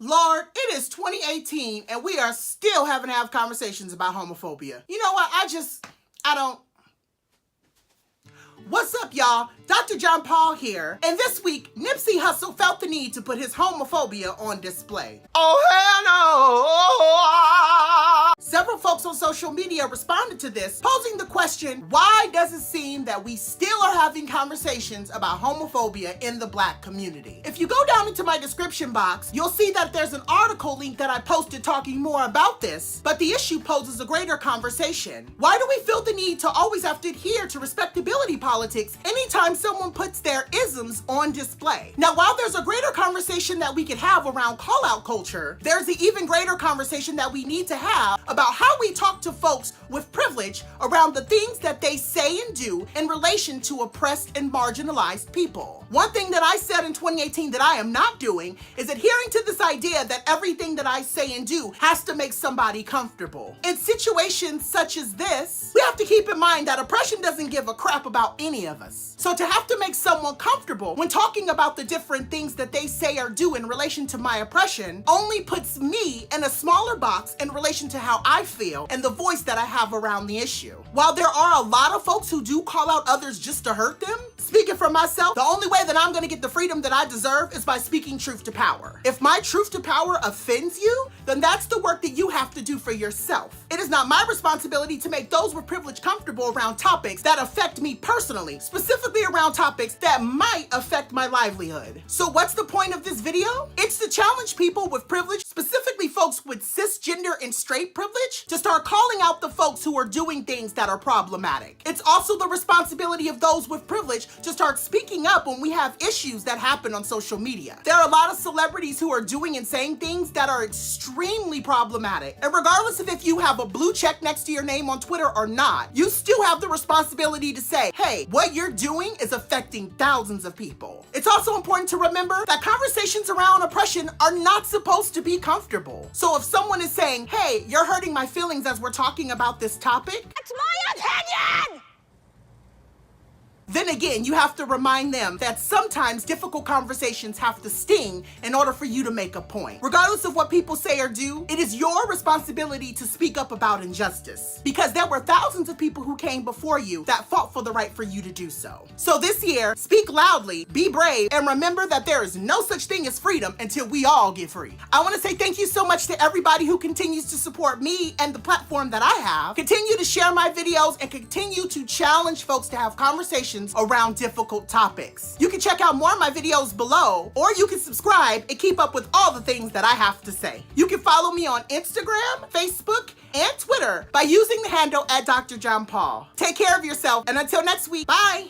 Lord, it is 2018 and we are still having to have conversations about homophobia. You know what? I don't. What's up, y'all? DoctorJonPaul here. And this week, Nipsey Hussle felt the need to put his homophobia on display. Oh, hell no! Several folks on social media responded to this, posing the question, why does it seem that we still are having conversations about homophobia in the Black community? If you go down into my description box, you'll see that there's an article link that I posted talking more about this, but the issue poses a greater conversation. Why do we feel the need to always have to adhere to respectability politics anytime someone puts their isms on display? Now, while there's a greater conversation that we could have around call-out culture, there's an even greater conversation that we need to have about how we talk to folks with privilege around the things that they say and do in relation to oppressed and marginalized people. One thing that I said in 2018 that I am not doing is adhering to this idea that everything that I say and do has to make somebody comfortable. In situations such as this, we have to keep in mind that oppression doesn't give a crap about any of us. So to have to make someone comfortable when talking about the different things that they say or do in relation to my oppression only puts me in a smaller box in relation to how I feel and the voice that I have around the issue. While there are a lot of folks who do call out others just to hurt them, speaking for myself, the only way that I'm gonna get the freedom that I deserve is by speaking truth to power. If my truth to power offends you, then that's the work that you have to do for yourself. It is not my responsibility to make those with privilege comfortable around topics that affect me personally, specifically around topics that might affect my livelihood. So what's the point of this video? It's to challenge people with privilege, specifically folks with cisgender and straight privilege, to start calling out the folks who are doing things that are problematic. It's also the responsibility of those with privilege to start speaking up when we have issues that happen on social media. There are a lot of celebrities who are doing and saying things that are extremely problematic. And regardless of if you have a blue check next to your name on Twitter or not, you still have the responsibility to say, hey, what you're doing is affecting thousands of people. It's also important to remember that conversations around oppression are not supposed to be comfortable. So if someone is saying, hey, you're hurting my feelings as we're talking about this topic, That's my opinion! then again, you have to remind them that sometimes difficult conversations have to sting in order for you to make a point. Regardless of what people say or do, it is your responsibility to speak up about injustice, because there were thousands of people who came before you that fought for the right for you to do so. So this year, speak loudly, be brave, and remember that there is no such thing as freedom until we all get free. I want to say thank you so much to everybody who continues to support me and the platform that I have. Continue to share my videos and continue to challenge folks to have conversations around difficult topics. You can check out more of my videos below, or you can subscribe and keep up with all the things that I have to say. You can follow me on Instagram, Facebook, and Twitter by using the handle @DoctorJonPaul. Take care of yourself, and until next week, bye!